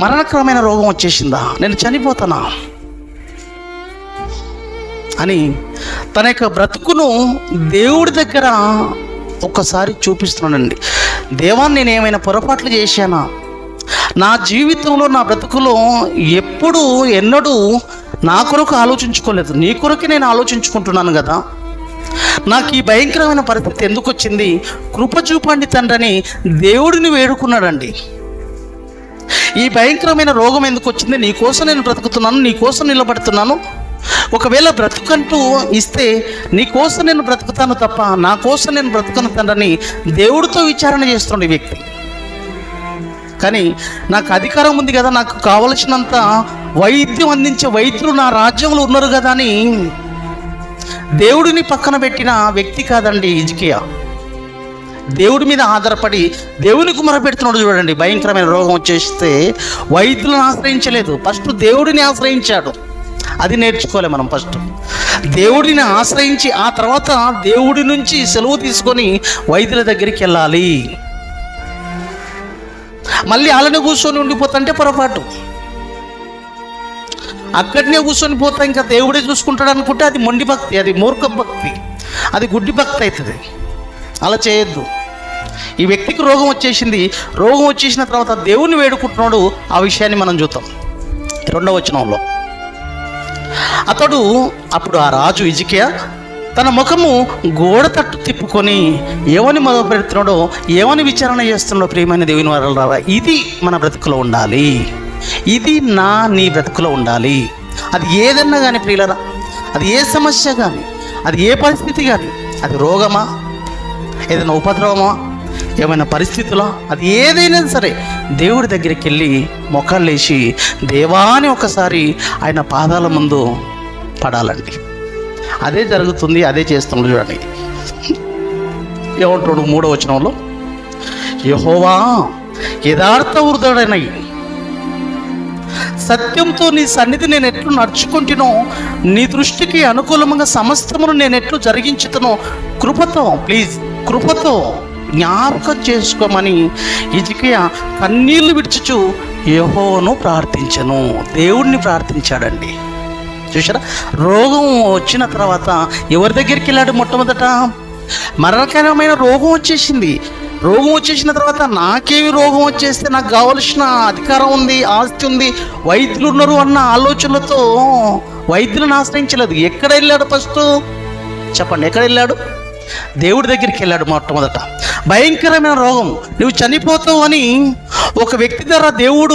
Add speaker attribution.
Speaker 1: మరణకరమైన రోగం వచ్చేసిందా, నేను చనిపోతానా అని తన యొక్క బ్రతుకును దేవుడి దగ్గర ఒక్కసారి చూపిస్తున్నానండి. దేవా, నేను ఏమైనా పొరపాట్లు చేశానా? నా జీవితంలో, నా బ్రతుకులో ఎప్పుడు ఎన్నడూ నా కొరకు ఆలోచించుకోలేదు, నీ కొరకే నేను ఆలోచించుకుంటున్నాను కదా. నాకు ఈ భయంకరమైన పరిస్థితి ఎందుకు వచ్చింది? కృప చూపండి తండ్రి దేవుడిని వేడుకున్నాడండి. ఈ భయంకరమైన రోగం ఎందుకు వచ్చింది? నీ కోసం నేను బ్రతుకుతున్నాను, నీ కోసం నిలబడుతున్నాను. ఒకవేళ బ్రతుకంటూ ఇస్తే నీ కోసం నేను బ్రతుకుతాను తప్ప నా కోసం నేను బ్రతుకును తండ్రి దేవుడితో విచారణ చేస్తున్నాడు ఈ వ్యక్తి. కానీ నాకు అధికారం ఉంది కదా, నాకు కావలసినంత వైద్యం అందించే వైద్యులు నా రాజ్యంలో ఉన్నారు కదా అని దేవుడిని పక్కన పెట్టిన వ్యక్తి కాదండి హిజ్కియా. దేవుడి మీద ఆధారపడి దేవునికి మొరపెడుతున్నాడు. చూడండి, భయంకరమైన రోగం వచ్చేస్తే వైద్యులను ఆశ్రయించలేదు, ఫస్ట్ దేవుడిని ఆశ్రయించాడు. అది నేర్చుకోవాలి మనం. ఫస్ట్ దేవుడిని ఆశ్రయించి ఆ తర్వాత దేవుడి నుంచి సెలవు తీసుకొని వైద్యుల దగ్గరికి వెళ్ళాలి. మళ్ళీ అలానే కూర్చొని ఉండిపోతుంటే పొరపాటు. అక్కడనే కూర్చొని పోతా ఇంకా దేవుడే చూసుకుంటాడు అనుకుంటే అది మొండి భక్తి, అది మూర్ఖ భక్తి, అది గుడ్డి భక్తి అవుతుంది. అలా చేయొద్దు. ఈ వ్యక్తికి రోగం వచ్చేసింది. రోగం వచ్చేసిన తర్వాత దేవుని వేడుకుంటున్నాడు. ఆ విషయాన్ని మనం చూద్దాం 2వ వచనంలో. అప్పుడు ఆ రాజు హిజ్కియా తన ముఖము గోడ తట్టు తిప్పుకొని ఏమని మొదలుపెడుతున్నాడో, ఏమని విచారణ చేస్తున్నాడో, ప్రియమైన దేవుని వారలారా, ఇది మన బ్రతుకులో ఉండాలి, ఇది నీ బ్రతుకులో ఉండాలి. అది ఏదన్నా కానీ ప్రియులరా, అది ఏ సమస్య కానీ, అది ఏ పరిస్థితి కానీ, అది రోగమా, ఏదైనా ఉపద్రవమా, ఏమైనా పరిస్థితులా, అది ఏదైనా సరే దేవుడి దగ్గరికి వెళ్ళి మొక్కలు లేచి దేవాని ఒకసారి ఆయన పాదాల ముందు పడాలండి. అదే జరుగుతుంది, అదే చేస్తున్నాడు. చూడండి ఏమంటాడు 3వ వచనంలో, యెహోవా యథార్థ హృదయుడైన సత్యంతో నీ సన్నిధి నేను ఎట్లు నడుచుకుంటునో, నీ దృష్టికి అనుకూలంగా సమస్తమును నేను ఎట్లు జరిగించుతానో కృపతో జ్ఞాపకం చేసుకోమని హిజ్కియా కన్నీళ్లు విడిచుచు యెహోవాను ప్రార్థించను. దేవుడిని ప్రార్థించాడండి. చూసారా, రోగం వచ్చిన తర్వాత ఎవరి దగ్గరికి వెళ్ళాడు? మొట్టమొదట మరణకరమైన రోగం వచ్చేసింది. రోగం వచ్చేసిన తర్వాత నాకేమి రోగం వచ్చేస్తే నాకు కావలసిన అధికారం ఉంది, ఆస్తి ఉంది, వైద్యులు ఉన్నారు అన్న ఆలోచనలతో వైద్యులను ఆశ్రయించలేదు. ఎక్కడ వెళ్ళాడు? ఫస్ట్ చెప్పండి, ఎక్కడ వెళ్ళాడు? దేవుడి దగ్గరికి వెళ్ళాడు. మొట్టమొదట భయంకరమైన రోగం, నువ్వు చనిపోతావు అని ఒక వ్యక్తి ద్వారా దేవుడు